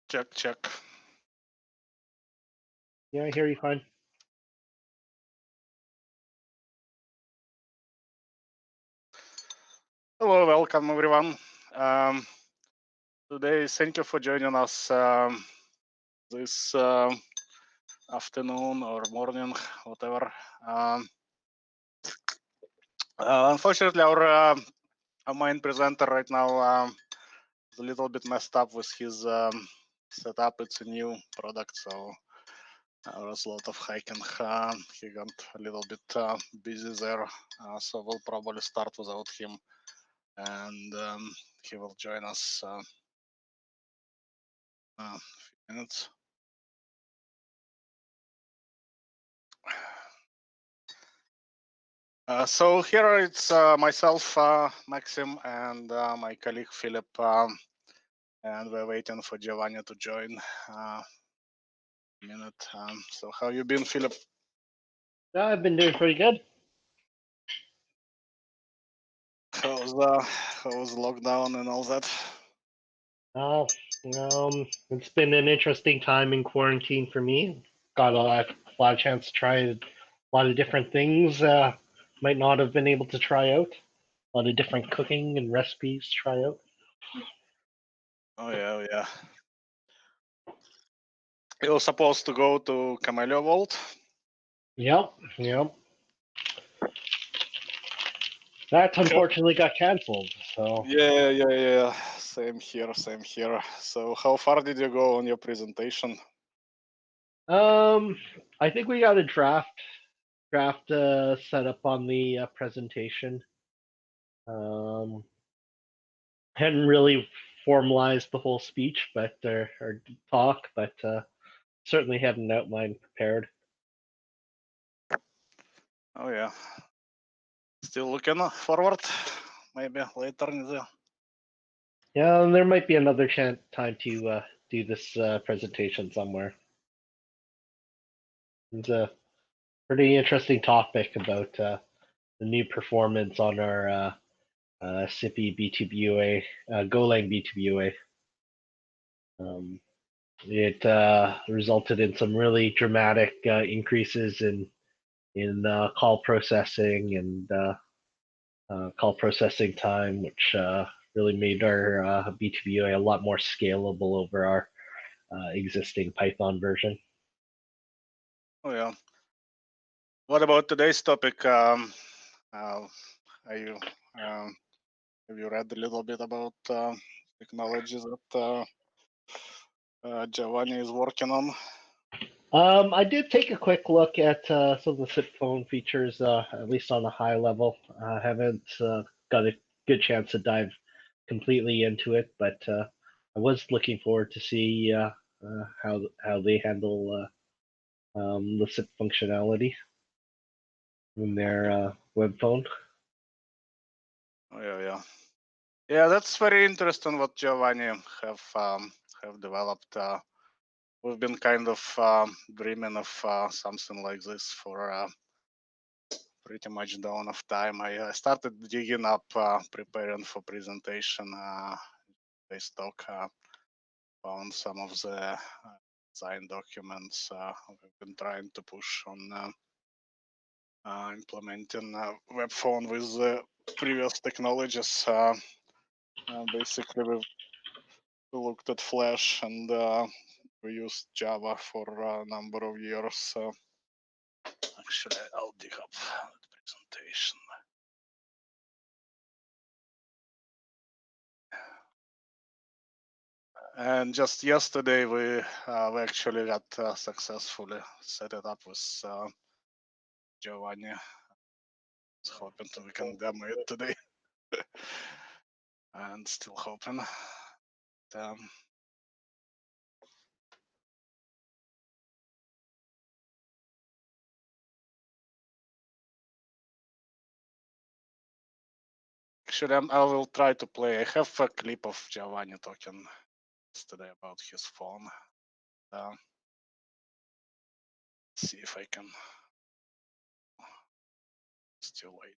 Check, check. Yeah, I hear you fine. Hello, welcome everyone. Um, Today, thank you for joining us this afternoon or morning, whatever. Unfortunately, our main presenter right now is a little bit messed up with his setup. It's a new product, so there was a lot of hiking. He got a little bit busy there, so we'll probably start without him, and he will join us a few minutes. So here it's myself, Maxim, and my colleague Philip, and we're waiting for Giovanni to join. Minute. So how you been, Philip? I've been doing pretty good. How's lockdown and all that? Uh, it's been an interesting time in quarantine for me. Got a lot of chance to try a lot of different things. Might not have been able to try out. A lot of different cooking and recipes to try out. Oh yeah, oh, yeah. You were supposed to go to Camellia Vault. Yep. That unfortunately got canceled. So, Yeah. Same here, same here. So how far did you go on your presentation? um, I think we got a draft set up on the presentation. Um, hadn't really formalized the whole speech, but or talk, but certainly had an outline prepared. Oh yeah. Still looking forward. Maybe later in the. Yeah, and there might be another time to do this presentation somewhere. It's a pretty interesting topic about the new performance on our SIPI B2BUA, Golang B2BUA. It resulted in some really dramatic increases in call processing and call processing time, which really made our B2BUA a lot more scalable over our existing Python version. Oh yeah. What about today's topic? Are you have you read a little bit about technologies that Giovanni is working on? I did take a quick look at some of the SIP phone features, at least on a high level. I haven't got a good chance to dive completely into it, but I was looking forward to see how they handle the SIP functionality in their web phone. Oh yeah. Yeah, that's very interesting what Giovanni have developed. We've been kind of dreaming of something like this for pretty much dawn of time. I started digging up, preparing for presentation. This talk, found some of the design documents we've been trying to push on implementing web phone with the previous technologies. Basically, we've looked at Flash and we used Java for a number of years. Actually, I'll dig up the presentation. And just yesterday, we actually got successfully set it up with Giovanni. Hoping we can demo it today, and still hoping. Um, Actually, I will try to play. I have a clip of Giovanni talking yesterday about his phone. See if I can. Still waiting.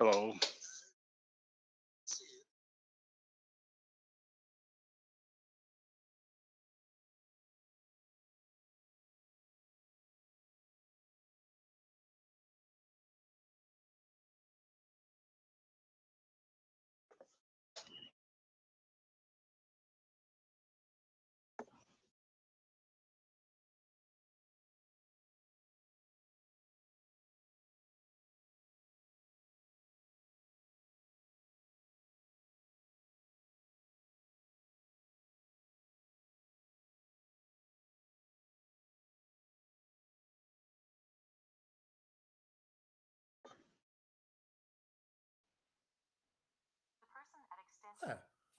Hello.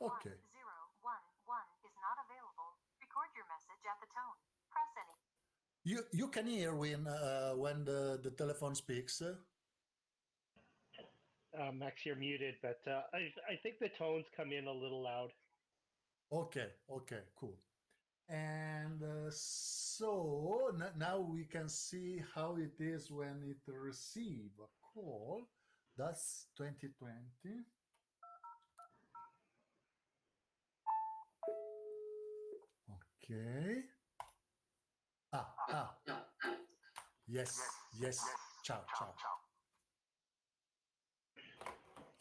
Okay. You can hear when the telephone speaks. Max, you're muted, but I think the tones come in a little loud. Okay, cool. And so now we can see how it is when it receive a call. That's 2020. Okay. Yes. Ciao.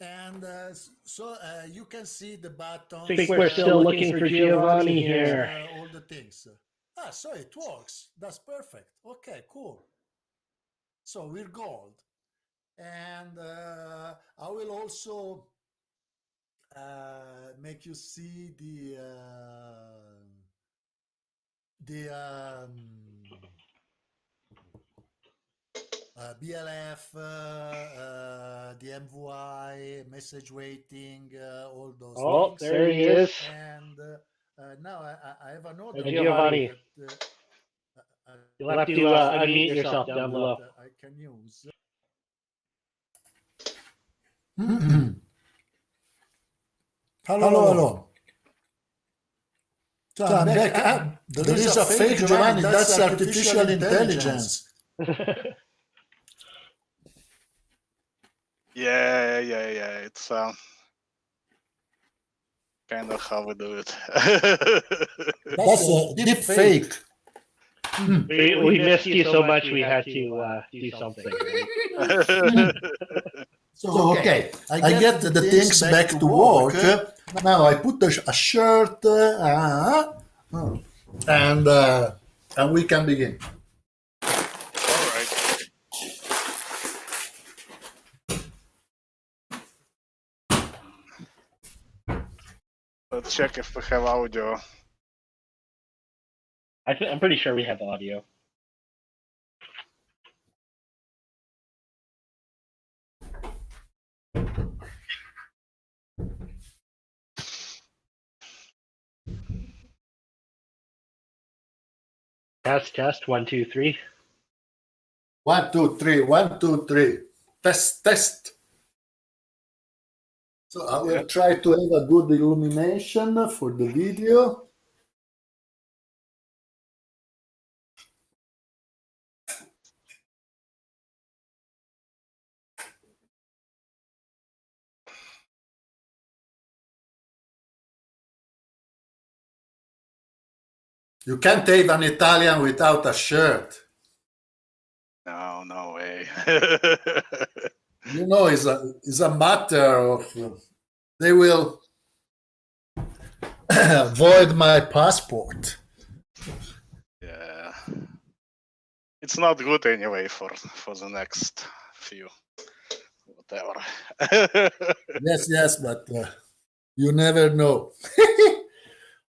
And so you can see the buttons. I think we're still looking for Giovanni here. All the things. So it works. That's perfect. Okay, cool. So we're gold. And I will also make you see the BLF, the MVI, message waiting, all those things. There he is. And now I have another Hey, Giovanni. that, You'll have to unmute yourself down below. I can use. Hello. So I'm back. There is a fake Giovanni. That's artificial intelligence. Yeah. It's kind of how we do it. That's a deep fake. We missed you so much. We had to do something. Right? So okay, I get the things back to work. Now I put a shirt, and we can begin. All right. Let's check if we have audio. I'm pretty sure we have audio. Test 1 2 3. 1 2 3 1 2 3. Test. So I will try to have a good illumination for the video. You can't have an Italian without a shirt. No way. You know, it's a matter of they will void my passport. Yeah. It's not good anyway for the next few whatever. Yes, but you never know.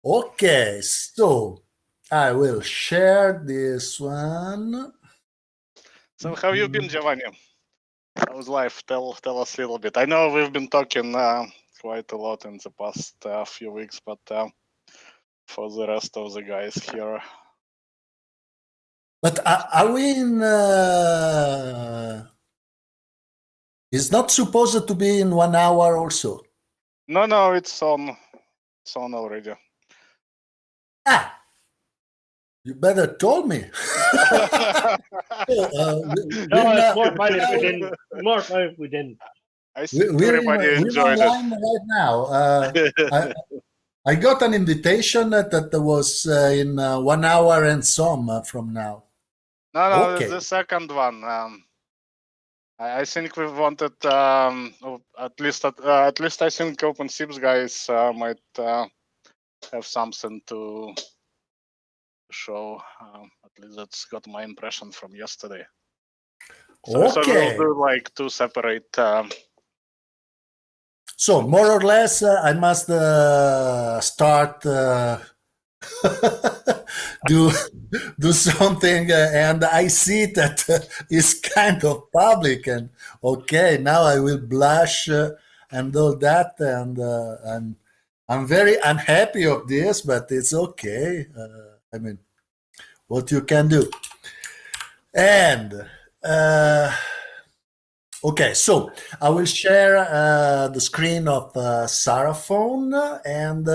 Okay, so I will share this one. So how you been, Giovanni? How's life? Tell us a little bit. I know we've been talking quite a lot in the past few weeks, but for the rest of the guys here. But are we in? It's not supposed to be in 1 hour also. No, it's on. It's on already. You better told me. No, it's more fun if we didn't. More fun if we didn't. I think everybody we're enjoyed it. online right now. I got an invitation that was in 1 hour and some from now. No, it's Okay. the second one. I think we wanted at least I think OpenShips guys might have something to show. At least that's got my impression from yesterday. So Okay. we'll do like two separate. So more or less, I must start do do something, and I see that it's kind of public. And okay, now I will blush and all that, and I'm very unhappy of this, but it's okay. I mean, what you can do. And okay, so I will share the screen of Sarah phone, and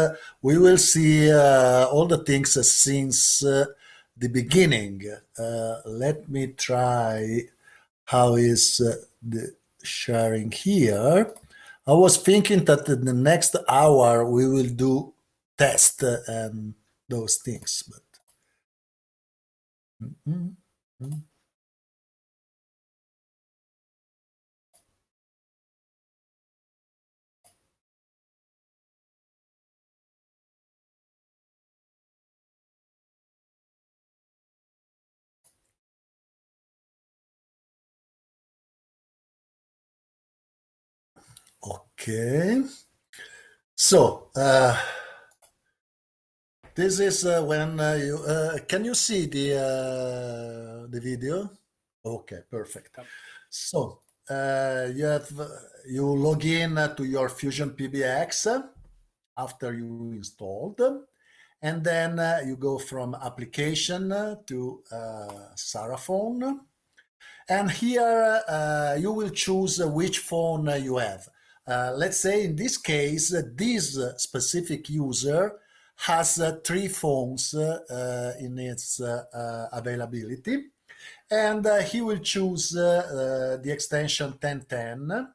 we will see all the things since the beginning. Let me try how is the sharing here. I was thinking that in the next hour we will do test and those things, but. Mm, mm. Okay. So this is when you can you see the video? Okay, perfect. So you log in to your Fusion PBX after you installed, and then you go from application to Saraphone. And here you will choose which phone you have. Let's say in this case, this specific user has three phones in its availability, and he will choose the extension 1010,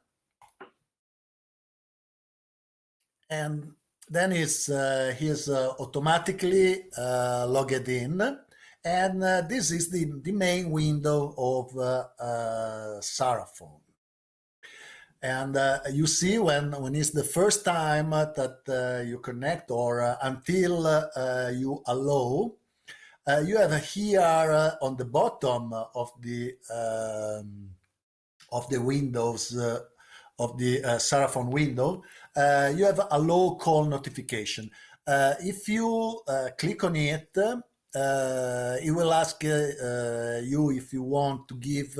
and then he's automatically logged in. And this is the main window of Saraphone. And you see when it's the first time that you connect, or until you allow, you have here on the bottom of the windows of the Saraphone window, you have a low call notification. If you click on it, it will ask you if you want to give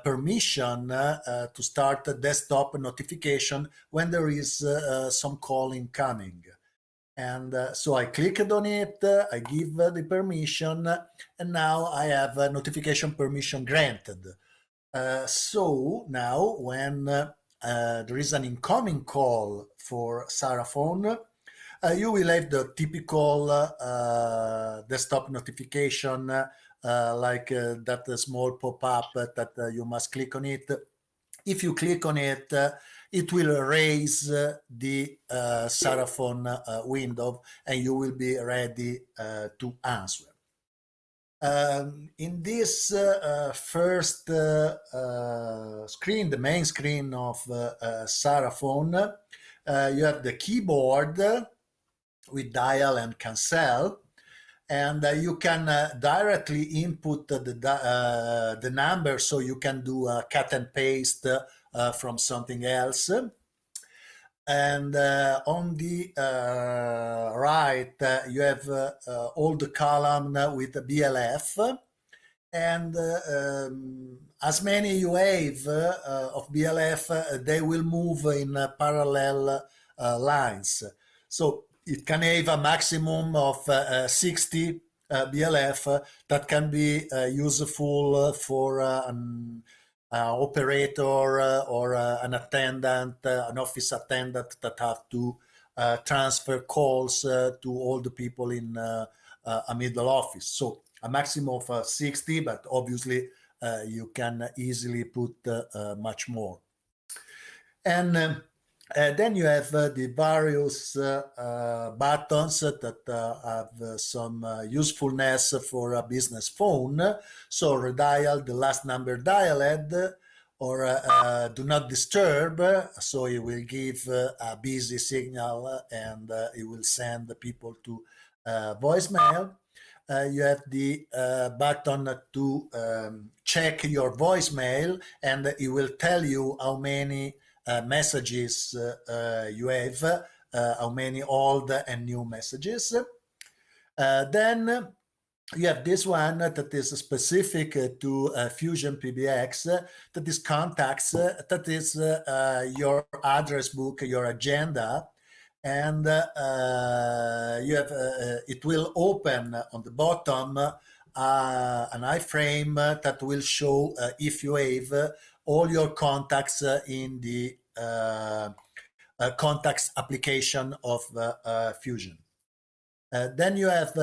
permission to start a desktop notification when there is some call incoming. And so I clicked on it, I give the permission, and now I have a notification permission granted. So now when there is an incoming call for Saraphone, you will have the typical desktop notification, like that small pop-up that you must click on it. If you click on it, it will raise the Saraphone window, and you will be ready to answer. In this first screen, the main screen of Saraphone, you have the keyboard with dial and cancel, and you can directly input the number, so you can do cut and paste from something else. And on the right, you have all the column with the BLF, and as many you have of BLF, they will move in parallel lines. So it can have a maximum of 60 BLF that can be useful for an operator or an attendant, an office attendant that have to transfer calls to all the people in a middle office. So a maximum of 60, but obviously you can easily put much more. And then you have the various buttons that have some usefulness for a business phone. So redial, the last number dialed, or do not disturb. So it will give a busy signal and it will send the people to voicemail. You have the button to check your voicemail, and it will tell you how many messages you have, how many old and new messages. Then you have this one that is specific to Fusion PBX, that is contacts, that is your address book, your agenda, and you have it will open on the bottom an iframe that will show if you have all your contacts in the contacts application of Fusion. Then you have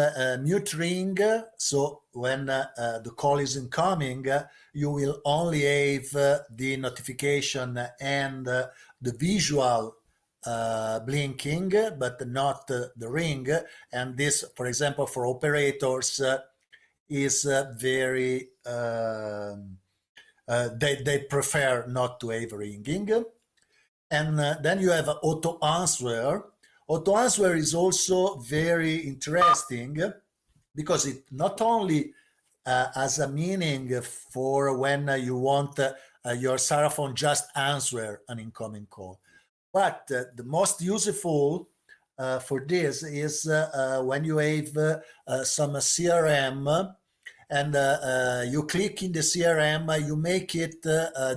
mute ring. So when the call is incoming, you will only have the notification and the visual blinking, but not the ring. And this, for example, for operators, is very. They prefer not to have ringing. And then you have auto answer. Auto answer is also very interesting because it not only has a meaning for when you want your Sarah phone just answer an incoming call, but the most useful for this is when you have some CRM and you click in the CRM, you make it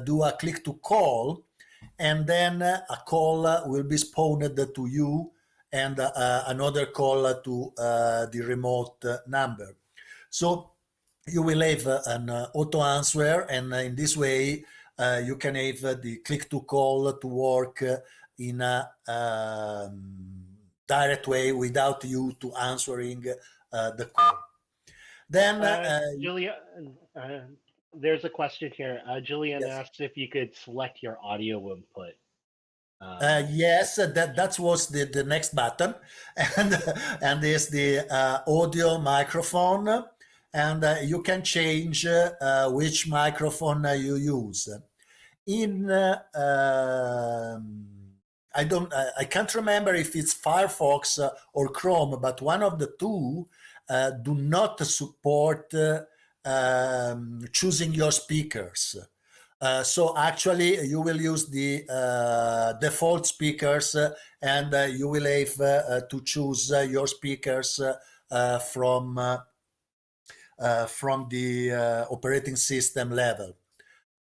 do a click to call, and then a call will be spawned to you and another call to the remote number. So you will have an auto answer, and in this way you can have the click to call to work in a direct way without you to answering the call. Then Julia, there's a question here. Julian Yes. asks if you could select your audio input. Yes, that was the next button, and there's the audio microphone, and you can change which microphone you use. In I can't remember if it's Firefox or Chrome, but one of the two do not support choosing your speakers. So actually, you will use the default speakers, and you will have to choose your speakers from the operating system level.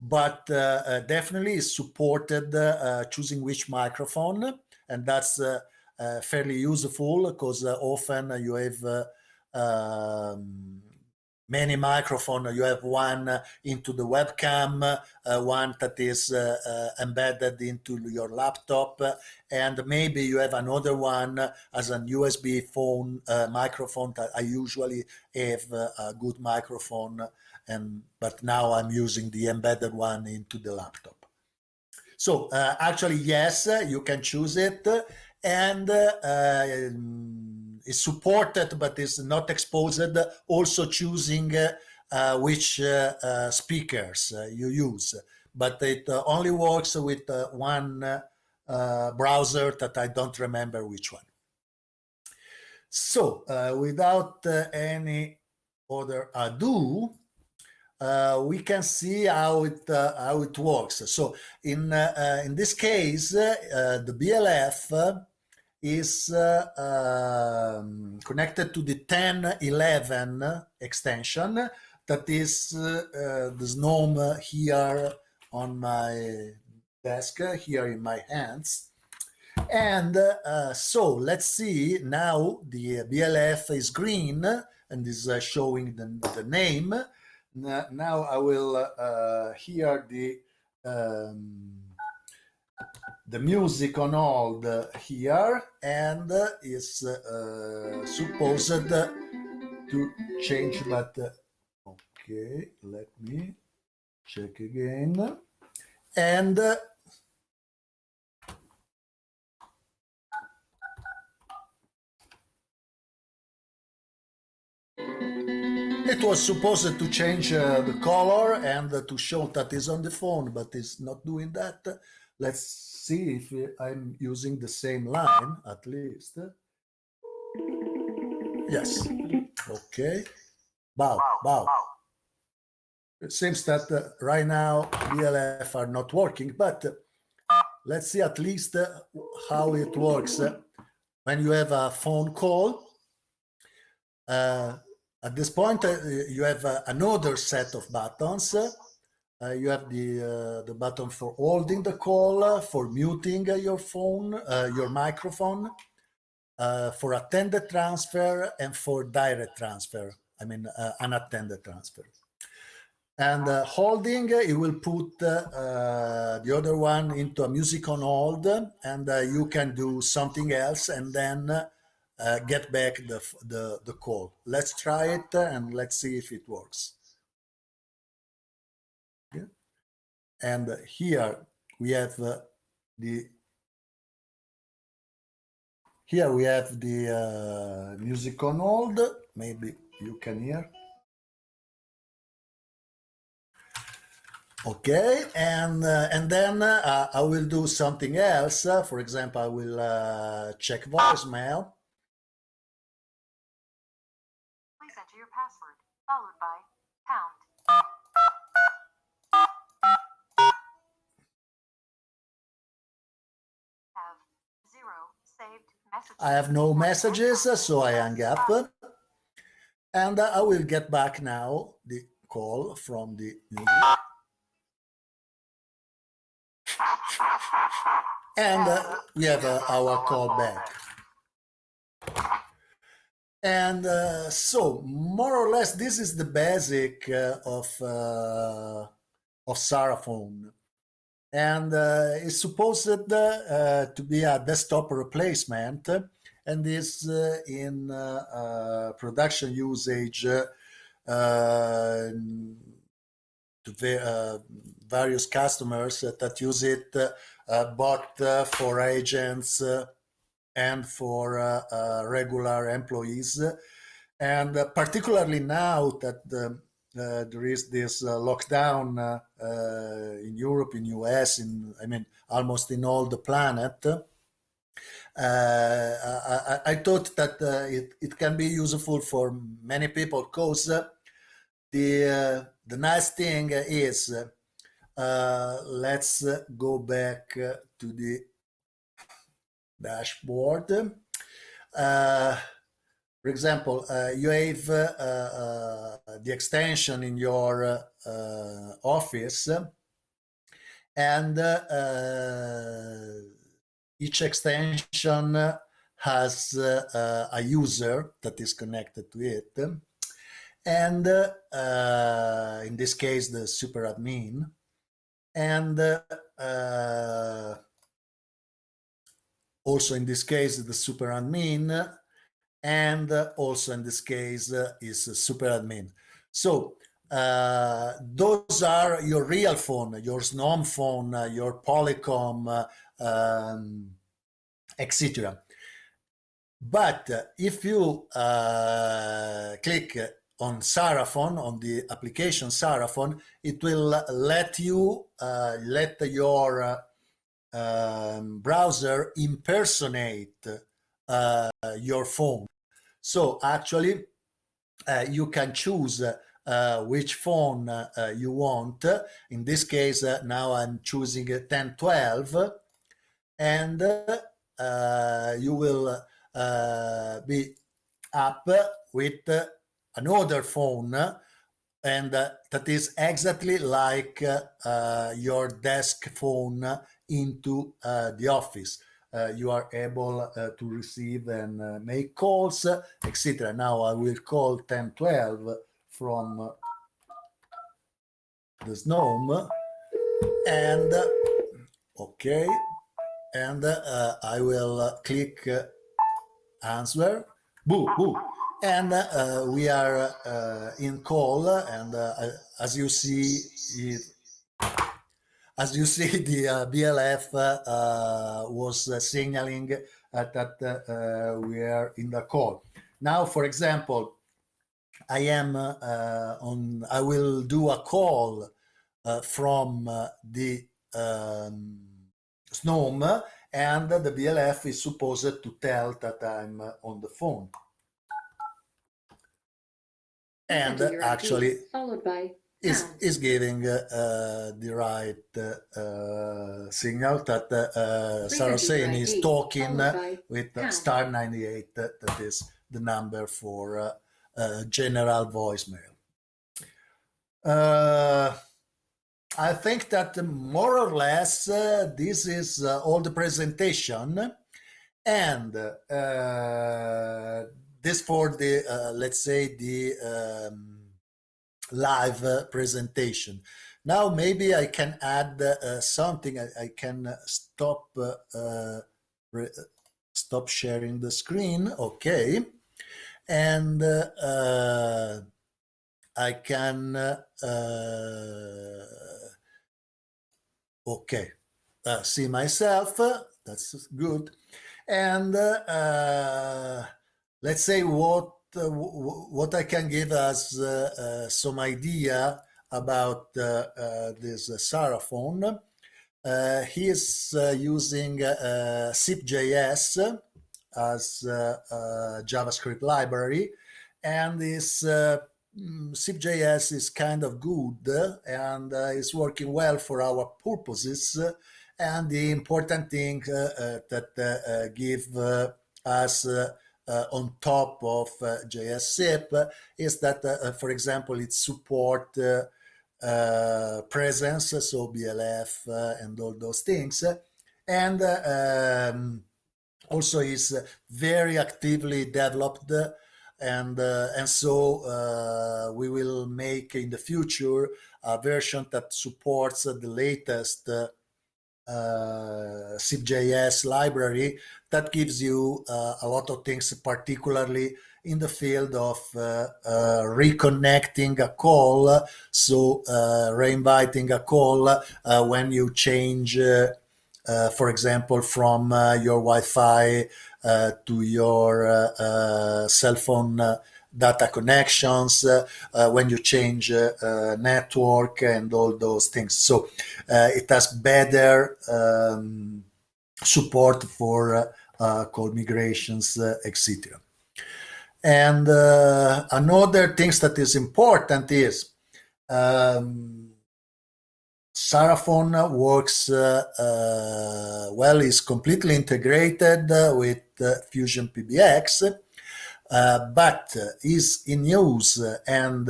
But definitely is supported choosing which microphone, and that's fairly useful because often you have many microphones. You have one into the webcam, one that is embedded into your laptop, and maybe you have another one as an USB phone microphone. That I usually have a good microphone, but now I'm using the embedded one into the laptop. So actually, yes, you can choose it, and is supported, but is not exposed. Also choosing which speakers you use, but it only works with one browser that I don't remember which one. So without any other ado, we can see how it works. So in this case, the BLF is connected to the 1011 extension that is this gnome here on my desk, here in my hands. And so let's see, now the BLF is green and is showing the name. Now I will hear the music on hold here, and is supposed to change, but okay, let me check again. And it was supposed to change the color and to show that is on the phone, but it's not doing that. Let's see if I'm using the same line at least. Yes. Okay. Bow, bow. It seems that right now BLF are not working, but let's see at least how it works when you have a phone call. At this point, you have another set of buttons. You have the button for holding the call, for muting your phone, your microphone, for attended transfer, and for direct transfer. I mean, unattended transfer. And holding, it will put the other one into a music on hold, and you can do something else, and then get back the call. Let's try it and let's see if it works. Yeah. And here we have the music on hold. Maybe you can hear. Okay, and then I will do something else. For example, I will check voicemail. Please enter your password, followed by pound. Have 0 saved messages. I have no messages, so I hang up. And I will get back now the call from the music. And we have our call back. And so more or less this is the basic of Saraphone, and it's supposed to be a desktop replacement, and is in production usage to various customers that use it both for agents and for regular employees. And particularly now that there is this lockdown in Europe, in US, I mean, almost in all the planet, I thought that it can be useful for many people, because the nice thing is, let's go back to the dashboard. For example, you have the extension in your office, and each extension has a user that is connected to it, and in this case the super admin, and also in this case the super admin, and also in this case is super admin. So those are your real phone, your Snom phone, your Polycom, etc. But if you click on Saraphone, on the application Saraphone, it will let you let your browser impersonate your phone. So actually you can choose which phone you want. In this case now I'm choosing 1012, and you will be up with another phone, and that is exactly like your desk phone into the office. You are able to receive and make calls, etc. Now I will call 1012 from the Snom, and okay, and I will click answer. Boo, boo. And we are in call, and as you see, the BLF was signaling that we are in the call. Now, for example, I am I will do a call from the SNOME, and the BLF is supposed to tell that I'm on the phone. And actually, followed by is giving the right signal that Sarah Hussein is talking with star 98. That is the number for general voicemail. I think that more or less this is all the presentation, and this for the let's say the live presentation. Now maybe I can add something. I can stop stop sharing the screen. Okay, and I can okay see myself. That's good. And let's say what I can give us some idea about this Sarah phone. He is using zip.js as a JavaScript library, and this zip.js is kind of good and is working well for our purposes. And the important thing that give us on top of JS zip is that, for example, it support presence, so BLF and all those things, and also is very actively developed, and so we will make in the future a version that supports the latest zip.js library that gives you a lot of things, particularly in the field of reconnecting a call, so reinviting a call when you change, for example, from your Wi-Fi to your cell phone data connections, when you change network and all those things. So it has better support for call migrations, etc. And another thing that is important is Saraphone works well, is completely integrated with Fusion PBX, but is in use and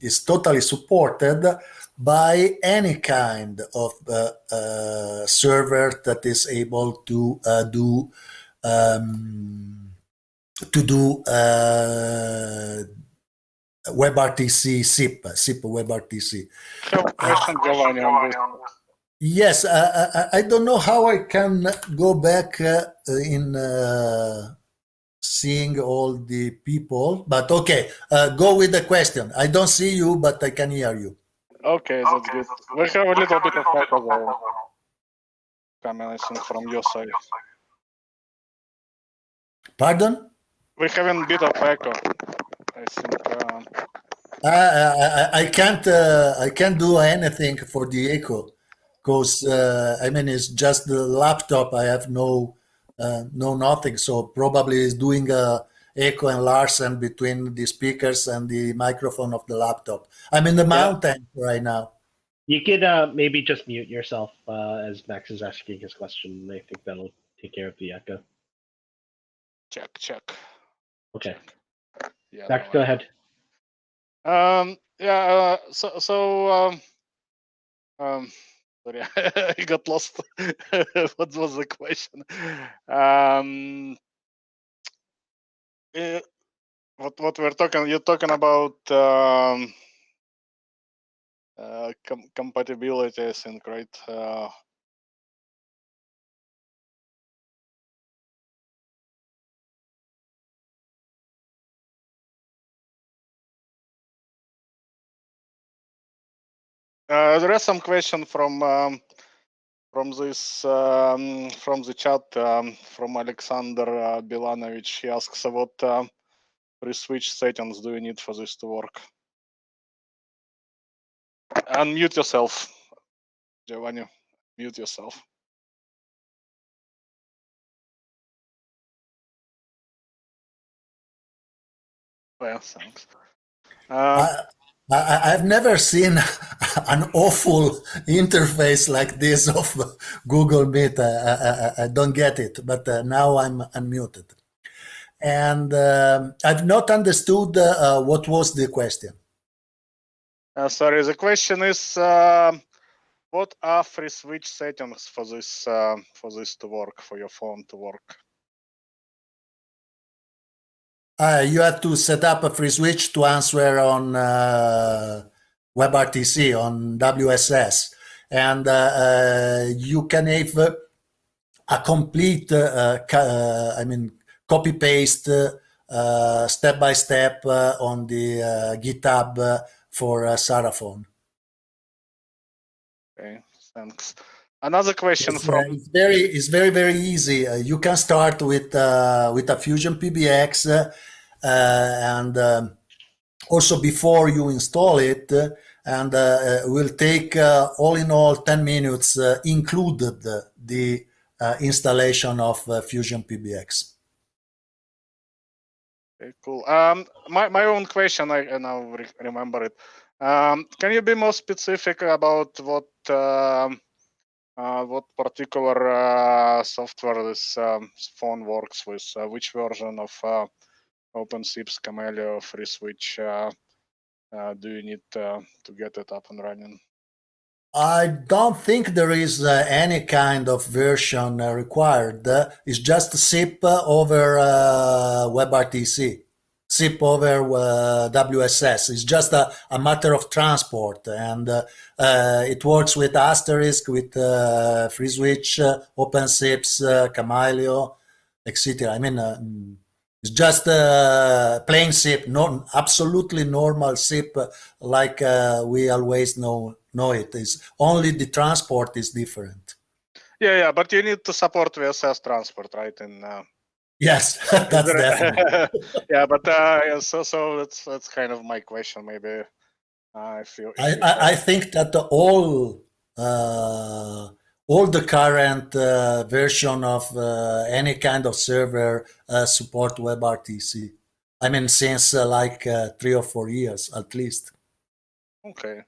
is totally supported by any kind of server that is able to do WebRTC SIP WebRTC. Have a question, Giovanni, on this. Yes, I don't know how I can go back in seeing all the people, but okay, go with the question. I don't see you, but I can hear you. Okay, that's good. We have a little bit of echo though, coming, I think, from your side. Pardon? We're having a bit of echo, I think. I can't do anything for the echo, because I mean it's just the laptop. I have no nothing, so probably it's doing a echo and Larsen between the speakers and the microphone of the laptop. I'm in the mountain right now. You could maybe just mute yourself as Max is asking his question. I think that'll take care of the echo. Check. Okay. Yeah, Max, go ahead. Yeah. Sorry, I got lost. What was the question? What we're talking? You're talking about compatibility, I think, right? There is some question from this from the chat from Alexander Bilanovich. He asks about free switch settings do you need for this to work? Unmute yourself, Giovanni. Mute yourself. Well, thanks. I've never seen an awful interface like this of Google Meet. I don't get it, but now I'm unmuted. And I've not understood what was the question. Sorry, the question is, what are free switch settings for this to work, for your phone to work? You have to set up a free switch to answer on WebRTC, on WSS, and you can have a complete, copy paste step by step on the GitHub for Saraphone. Okay, thanks. Another question It's, from it's very easy. You can start with a Fusion PBX, and also before you install it, and will take all in all 10 minutes, included the installation of Fusion PBX. Okay, cool. My own question, I now remember it. Can you be more specific about what particular software this phone works with? Which version of OpenShips, Camellia, FreeSwitch do you need to get it up and running? I don't think there is any kind of version required. It's just SIP over WebRTC, SIP over WSS. It's just a matter of transport, and it works with Asterisk, with FreeSwitch, OpenShips, Camellia, etc. I mean, it's just plain SIP, absolutely normal SIP, like we always know it. Is only the transport is different. Yeah, but you need to support VSS transport, right? And yes, that's definitely. Yeah, but so that's kind of my question. Maybe if you I think that all the current version of any kind of server support WebRTC. I mean, since 3 or 4 years at least. Okay.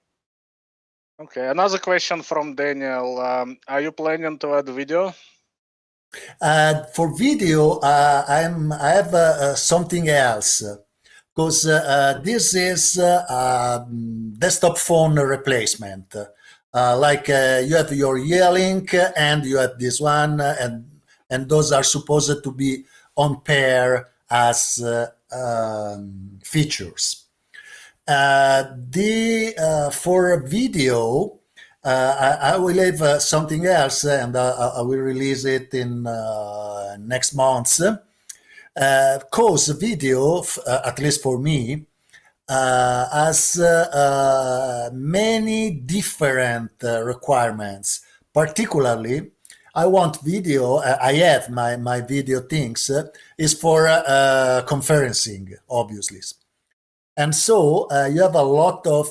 Another question from Daniel. Are you planning to add video? For video, I have something else, because this is desktop phone replacement. You have your Yealink and you have this one, and those are supposed to be on pair as features. For video, I will have something else, and I will release it in next month. Cause video, at least for me, has many different requirements. Particularly, I want video. I have my video things is for conferencing, obviously. And so you have a lot of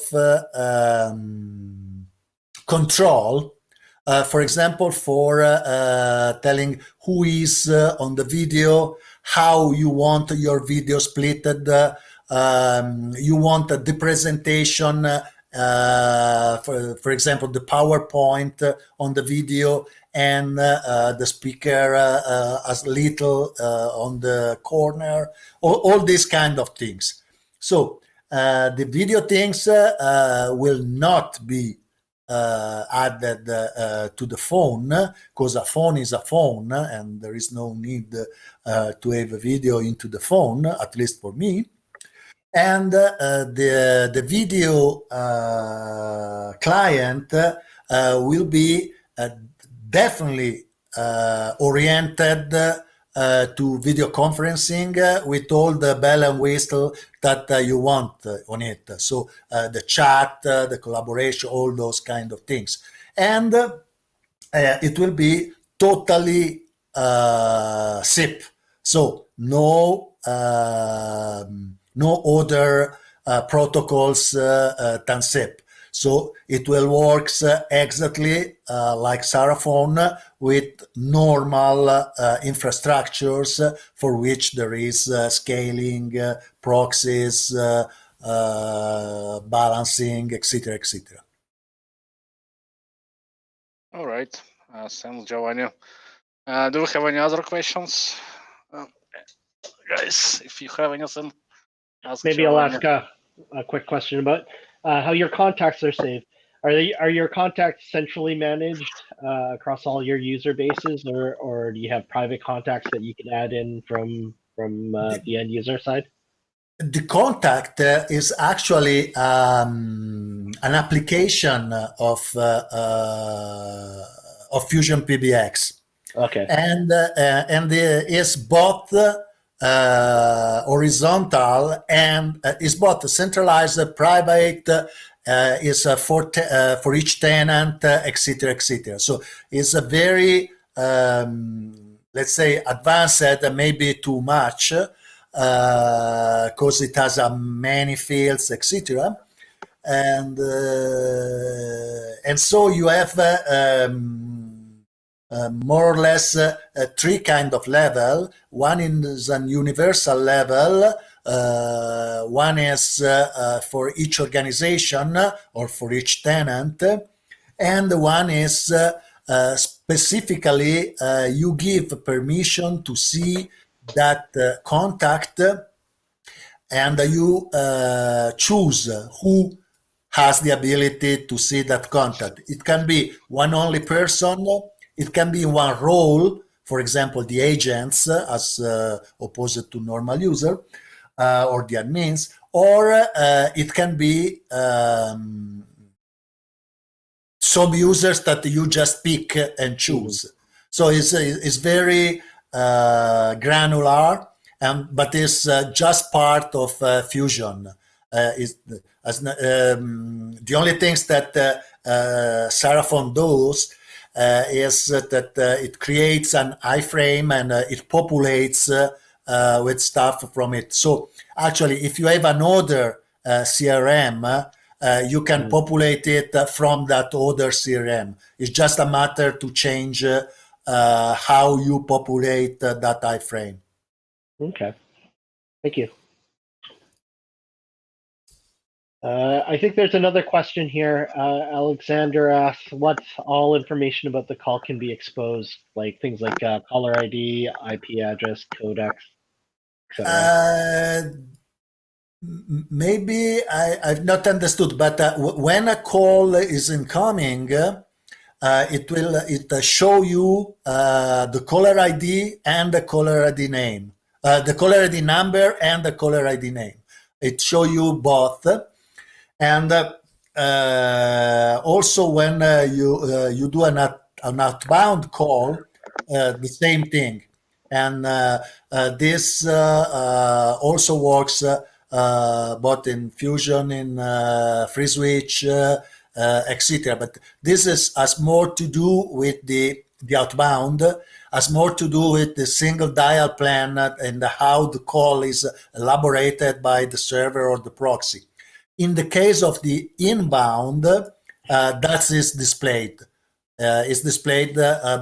control, for example, for telling who is on the video, how you want your video splitted, you want the presentation, for example, the PowerPoint on the video, and the speaker as little on the corner, all these kind of things. So the video things will not be added to the phone, because a phone is a phone, and there is no need to have a video into the phone, at least for me. And the video client will be definitely oriented to video conferencing with all the bell and whistle that you want on it. So the chat, the collaboration, all those kind of things. And it will be totally SIP. So no no other protocols than SIP. So it will work exactly like Saraphone with normal infrastructures for which there is scaling, proxies, balancing, etc., etc. All right. Thanks, Giovanni. Do we have any other questions? Guys, if you have anything, ask Maybe I'll Giovanni. ask a quick question about how your contacts are saved. Are your contacts centrally managed across all your user bases, or do you have private contacts that you can add in from the end user side? The contact is actually an application of Fusion PBX, Okay. and is both horizontal and is both centralized, private, is for each tenant, etc., etc. So it's a very let's say advanced, maybe too much, because it has many fields, etc. And so you have more or less three kind of level. One is an universal level. One is for each organization or for each tenant, and one is specifically you give permission to see that contact, and you choose who has the ability to see that contact. It can be one only person, it can be one role, for example, the agents as opposed to normal user, or the admins, or it can be some users that you just pick and choose. So it's very granular, but it's just part of Fusion. The only things that Saraphone does is that it creates an iframe and it populates with stuff from it. So actually, if you have another CRM, you can populate it from that other CRM. It's just a matter to change how you populate that iframe. Okay. Thank you. I think there's another question here. Alexander asks, what all information about the call can be exposed, like things like caller ID, IP address, codecs, etc. Maybe I've not understood, but when a call is incoming, it will show you the caller ID and the caller ID name, the caller ID number and the caller ID name. It show you both, and also when you do an outbound call, the same thing, and this also works both in Fusion, in FreeSwitch, etc. But this has more to do with the outbound, has more to do with the single dial plan and how the call is elaborated by the server or the proxy. In the case of the inbound, that is displayed. It's displayed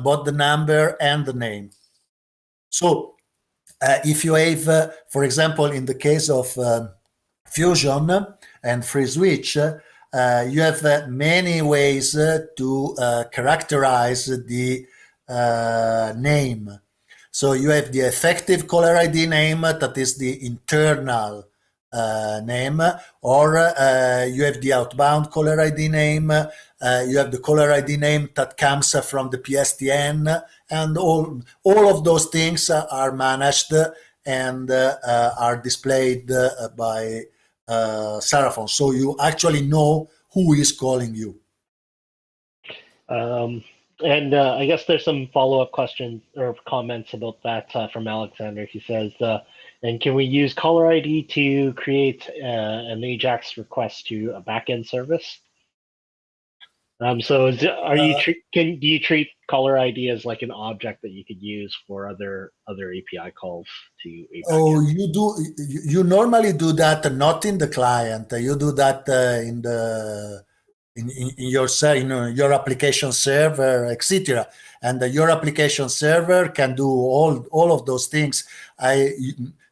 both the number and the name. So if you have, for example, in the case of Fusion and FreeSwitch, you have many ways to characterize the name. So you have the effective caller ID name, that is the internal name, or you have the outbound caller ID name, you have the caller ID name that comes from the PSTN, and all of those things are managed and are displayed by Saraphone. So you actually know who is calling you. And I guess there's some follow-up questions or comments about that from Alexander. He says, and can we use caller ID to create an AJAX request to a backend service? So are you do you treat caller ID as like an object that you could use for other API calls to a Oh, backend? you normally do that not in the client. You do that in the in your your application server, etc. And your application server can do all of those things. I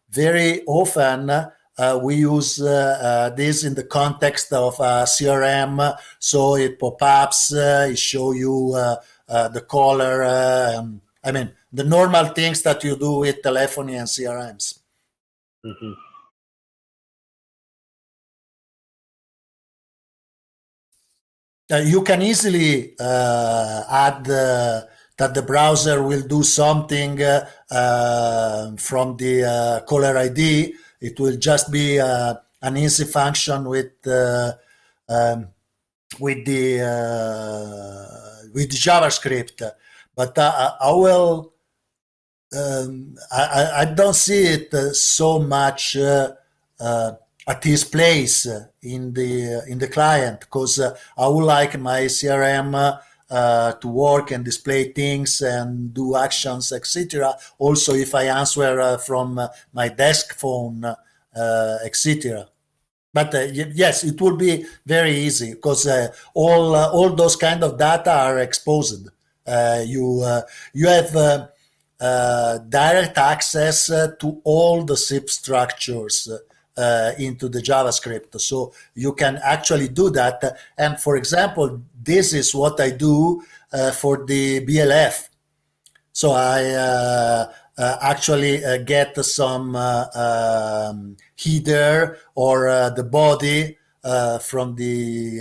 very often we use this in the context of CRM, so it pop-ups, it show you the caller. I mean, the normal things that you do with telephony and CRMs. Mm-hmm. You can easily add that the browser will do something from the caller ID. It will just be an easy function um, with JavaScript. But I will. I don't see it so much at his place in the client, because I would like my CRM to work and display things and do actions, etc. Also, if I answer from my desk phone, etc. But yes, it will be very easy, because all those kind of data are exposed. You have direct access to all the zip structures into the JavaScript, so you can actually do that. And for example, this is what I do for the BLF. So I actually get some header or the body from the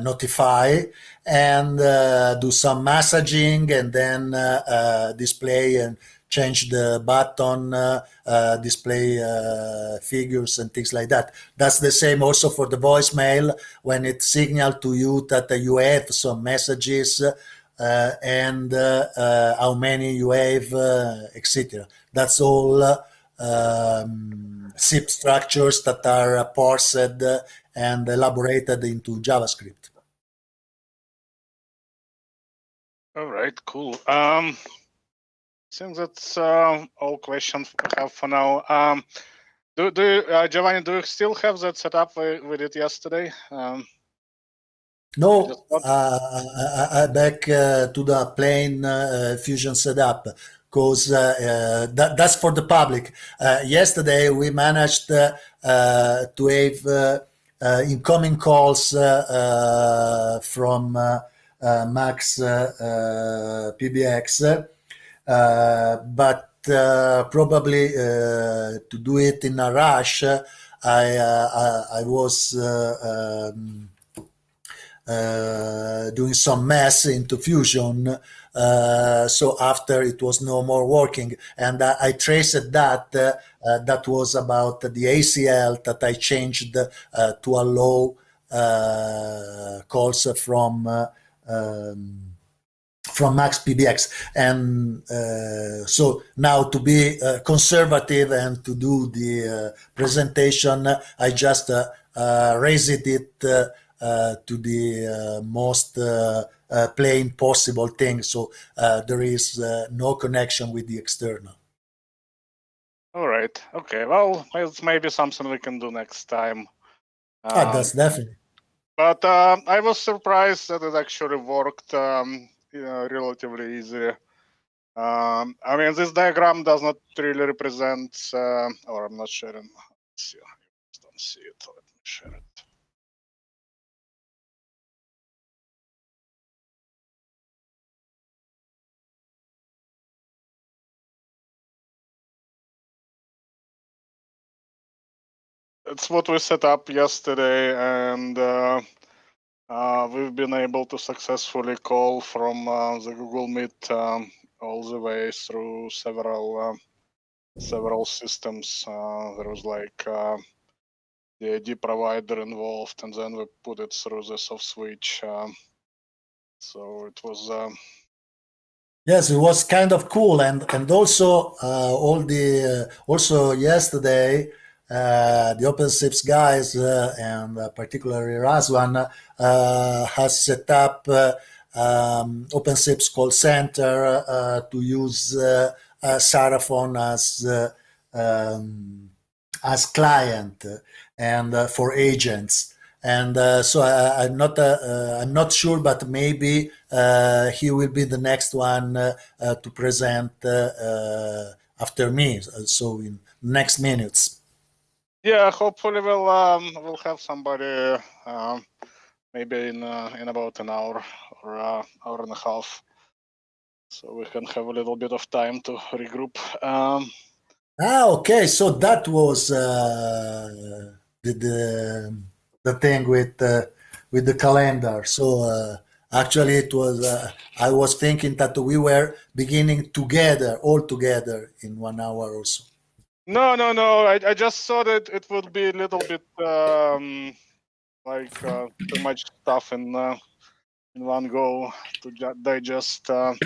notify, and do some messaging, and then display and change the button, display figures and things like that. That's the same also for the voicemail, when it signal to you that you have some messages, and how many you have, etc. That's all zip structures that are parsed and elaborated into JavaScript. All right, cool. I think that's all questions I have for now. Giovanni, do you still have that setup we did yesterday? No, back to the plain Fusion setup, because that's for the public. Yesterday we managed to have incoming calls from Max PBX, but probably to do it in a rush, I was doing some mess into Fusion. So after it was no more working, and I traced that that was about the ACL that I changed to allow calls from Max PBX. And so now, to be conservative and to do the presentation, I just raised it to the most plain possible thing. So there is no connection with the external. All right. Okay. Well, it's maybe something we can do next time. That's definitely. But I was surprised that it actually worked relatively easy. I mean, this diagram does not really represent, or I'm not sharing. Let's see. I just don't see it. Let me share it. It's what we set up yesterday, and we've been able to successfully call from the Google Meet all the way through several systems. There was like the ID provider involved, and then we put it through the soft switch. So it was. Yes, it was kind of cool, and also also yesterday the OpenShips guys and particularly Razwan has set up OpenShips call center to use Saraphon as client and for agents. And so I'm not sure, but maybe he will be the next one to present after me. So in next minutes. Yeah, hopefully we'll have somebody maybe in about an hour or hour and a half, so we can have a little bit of time to regroup. Okay. So that was the thing with the calendar. So actually, it was. I was thinking that we were beginning together, all together, in 1 hour or so. No. I just thought that it would be a little bit like too much stuff in one go to digest. So,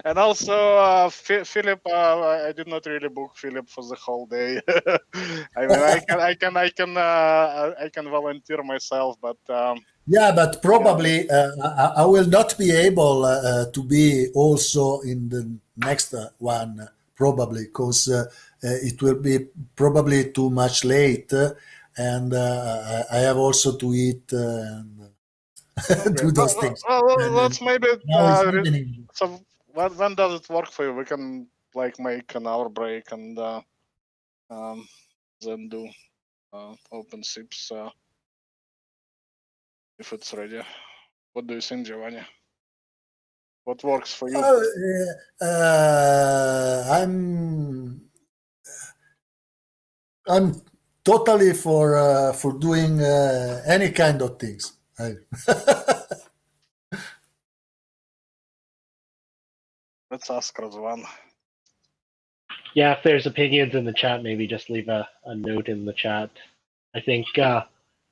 and also, Philip, I did not really book Philip for the whole day. I mean, I can volunteer myself, but Yeah, but probably I will not be able to be also in the next one, probably, because it will be probably too much late, and I have also to eat and okay. do those things. And Let's maybe. now it's evening. So, when does it work for you? We can like make an hour break and um, then do open sips if it's ready. What do you think, Giovanni? What works for you? I'm totally for doing any kind of things. Let's ask Razvan. Yeah, if there's opinions in the chat, maybe just leave a note in the chat. I think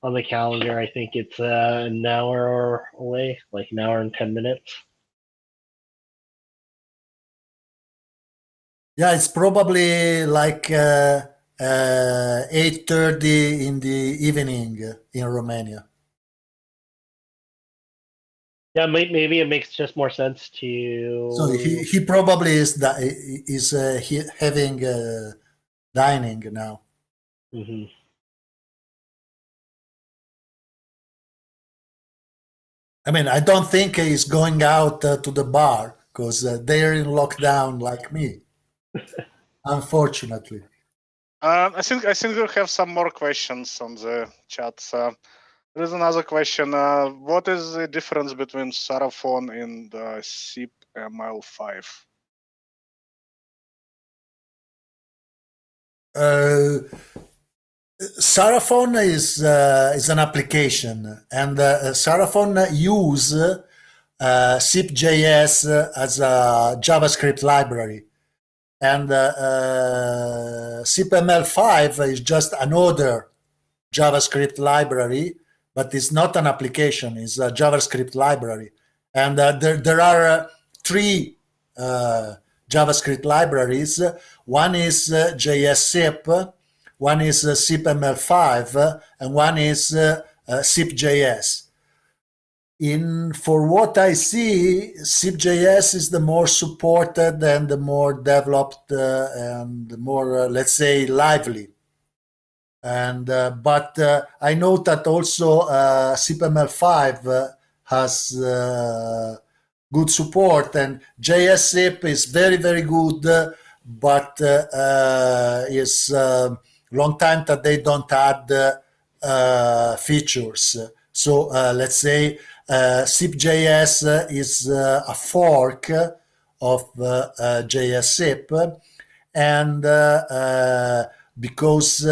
on the calendar, I think it's an hour away, like an hour and 10 minutes. Yeah, it's probably like 8:30 in the evening in Romania. Yeah, maybe it makes just more sense to. So he probably is having dining now. Mm-hmm. I mean, I don't think he's going out to the bar because they're in lockdown like me. Unfortunately. I think we have some more questions on the chat. There is another question. What is the difference between Saraphon and SIP ML5? Saraphon is an application, and Saraphon use SIP.js as a JavaScript library, and SIP-ML5 is just another JavaScript library, but it's not an application; it's a JavaScript library. And there are three JavaScript libraries. One is JS-SIP, one is SIP-ML5, and one is SIP.js. For what I see, SIP.js is the more supported and the more developed and the more, let's say, lively. And but I know that also SIP-ML5 has good support, and JS-SIP is very very good, but is long time that they don't add features. So let's say SIP.js is a fork of JS-SIP, and because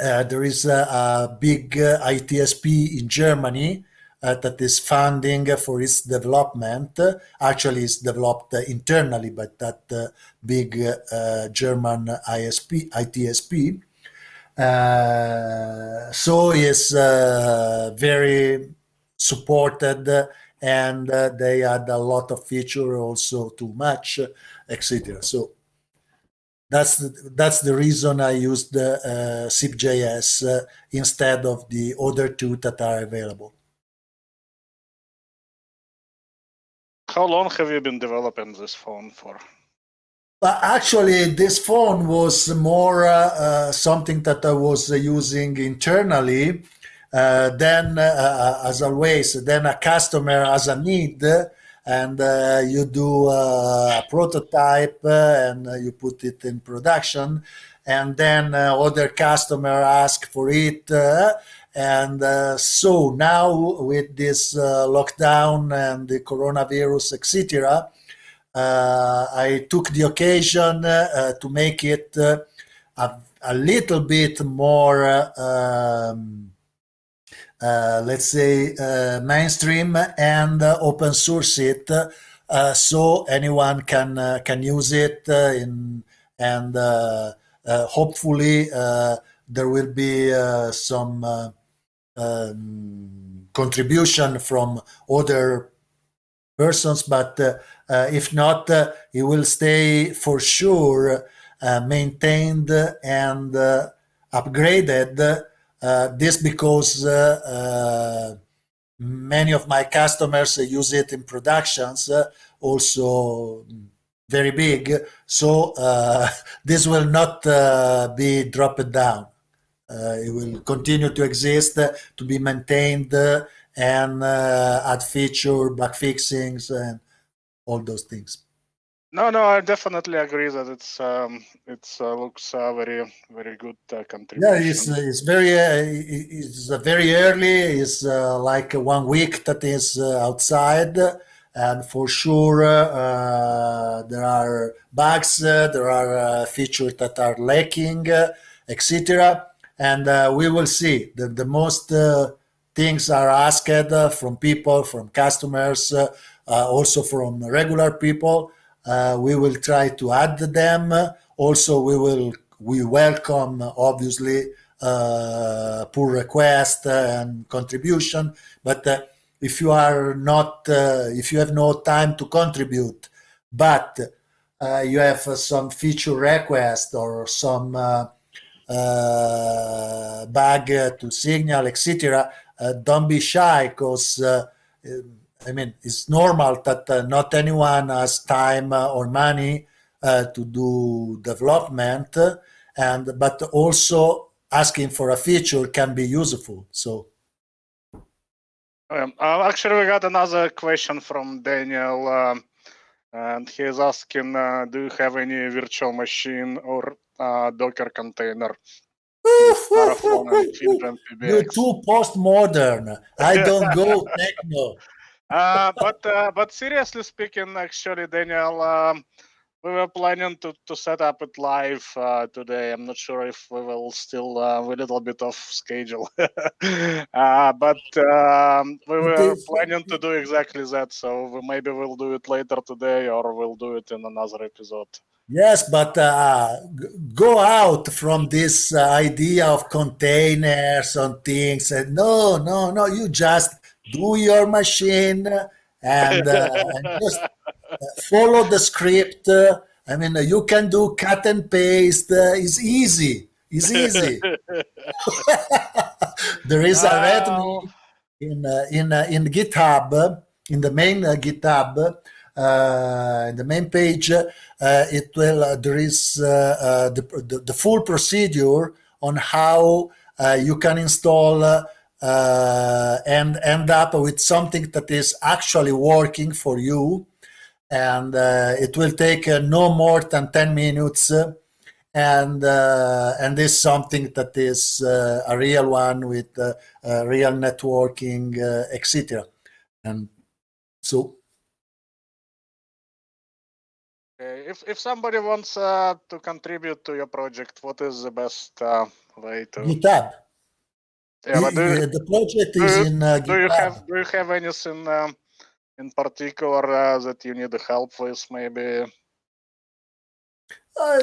there is a big ITSP in Germany that is funding for its development. Actually, it's developed internally by that big German ITSP. So it's very supported, and they add a lot of feature also to match, etc. So That's the reason I used zip.js instead of the other two that are available. How long have you been developing this phone for? Actually, this phone was more something that I was using internally. Then, as always, then a customer has a need, and you do a prototype and you put it in production, and then other customer ask for it. So now with this lockdown and the coronavirus, etc., I took the occasion to make it a little bit more, let's say, mainstream and open source it, so anyone can use it and hopefully there will be some contribution from other persons, but if not, it will stay for sure maintained and upgraded. This because many of my customers use it in productions, also very big. So this will not be dropped down. It will continue to exist, to be maintained, and add feature, bug fixings, and all those things. No, I definitely agree that it's looks very very good Yeah, contribution. it's very early. It's like 1 week that is outside, and for sure there are bugs, there are features that are lacking, etc. And we will see. The most things are asked from people, from customers, also from regular people. We will try to add them. Also, we welcome obviously pull request and contribution. But if you are not, if you have no time to contribute, but you have some feature request or some bug to signal, etc., don't be shy, because I mean, it's normal that not anyone has time or money to do development, and but also asking for a feature can be useful. So Actually, we got another question from Daniel, and he is asking, do you have any virtual machine or Docker container with Paraphone and FinGen you're PBX? too postmodern. I don't go techno. But seriously speaking, actually, Daniel, we were planning to set up it live today. I'm not sure if we will still a little bit off schedule, but we It were is. planning to do exactly that. So maybe we'll do it later today, or we'll do it in another episode. Yes, but go out from this idea of containers and things. And no. You just do your machine and just follow the script. I mean, you can do cut and paste. It's easy. It's easy. There is a Uh, README in GitHub, in the main GitHub, in the main page. It will there is the full procedure on how you can install and end up with something that is actually working for you, and it will take no more than 10 minutes, and this something that is a real one with real networking, etc. And so if somebody wants to contribute to your project, what is the best way to? GitHub. Yeah, but The project is in do you GitHub. have anything in particular that you need help with? Maybe. Uh,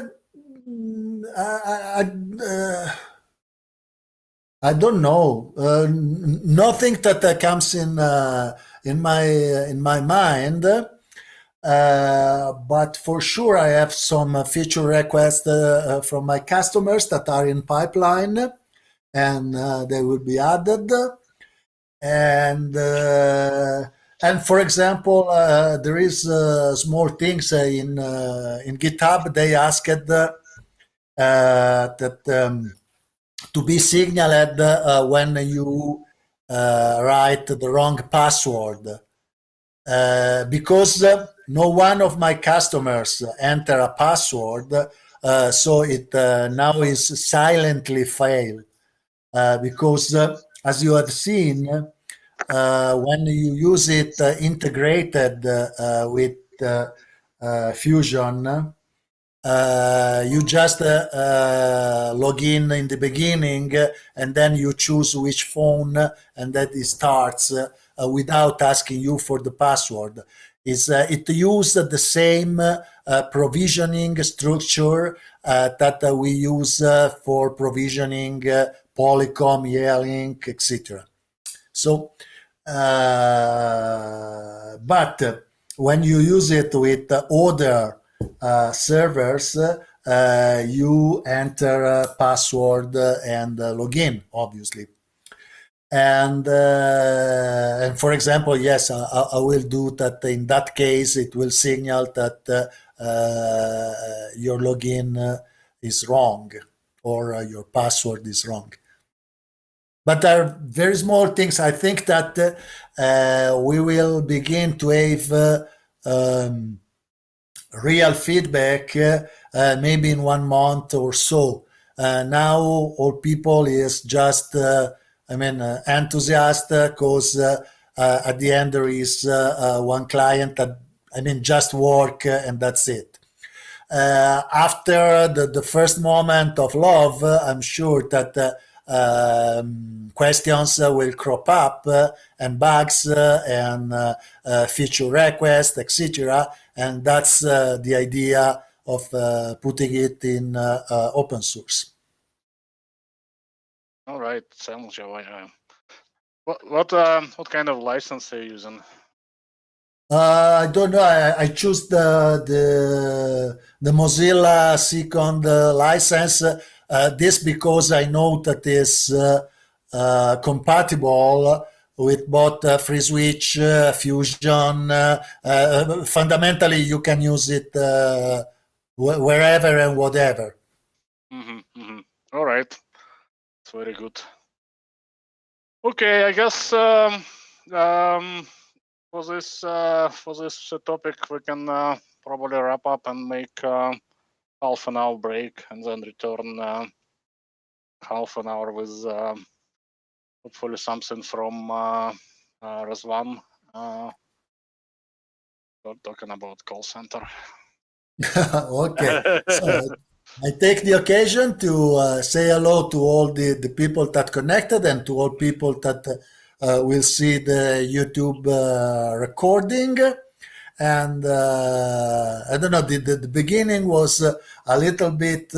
I don't know. Nothing that comes in my mind. But for sure, I have some feature requests from my customers that are in pipeline, and they will be added. And for example, there is small things in GitHub. They asked that to be signaled when you write the wrong password. Because no one of my customers enter a password, so it now is silently failed. Because as you have seen, when you use it integrated with Fusion, you just log in the beginning, and then you choose which phone, and that it starts without asking you for the password. It uses the same provisioning structure that we use for provisioning Polycom, Yealink, etc. So, but when you use it with other servers, you enter a password and login, obviously. And for example, yes, I will do that. In that case, it will signal that your login is wrong, or your password is wrong. But there are very small things. I think that we will begin to have real feedback maybe in 1 month or so. Now all people is just enthusiastic because at the end there is one client that just work and that's it. After the first moment of love, I'm sure that questions will crop up, and bugs and feature requests, etc. And that's the idea of putting it in open source. All right, sounds Giovanni. What kind of license are you using? I don't know. I choose the Mozilla second license. This because I know that is compatible with both FreeSwitch, Fusion. Fundamentally, you can use it wherever and whatever. All right, it's very good. Okay, I guess for this topic we can probably wrap up and make half an hour break, and then return half an hour with hopefully something from Razvan talking about call center. Okay, so I take the occasion to say hello to all the people that connected, and to all people that will see the YouTube recording. And I don't know, the beginning was a little bit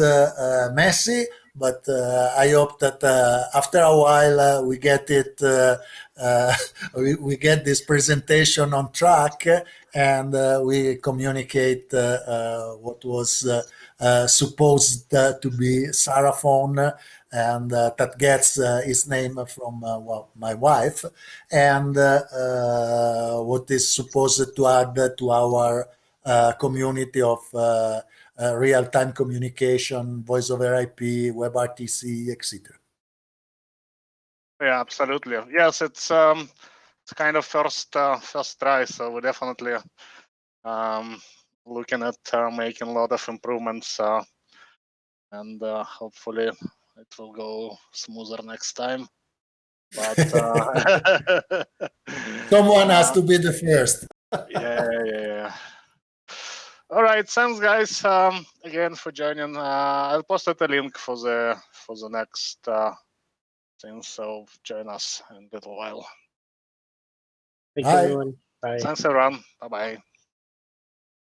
messy, but I hope that after a while we get it, we get this presentation on track, and we communicate what was supposed to be Sarah phone, and that gets its name from my wife, and what is supposed to add to our community of real-time communication, voice over IP, WebRTC, etc. Yeah, absolutely. Yes, it's kind of first try, so we're definitely looking at making a lot of improvements, and hopefully it will go smoother next time. But someone has to be the first. yeah. All right, thanks guys again for joining. I'll post a link for the next thing, so join us in a little while. Thanks, Bye. everyone. Bye. Thanks everyone. Bye bye.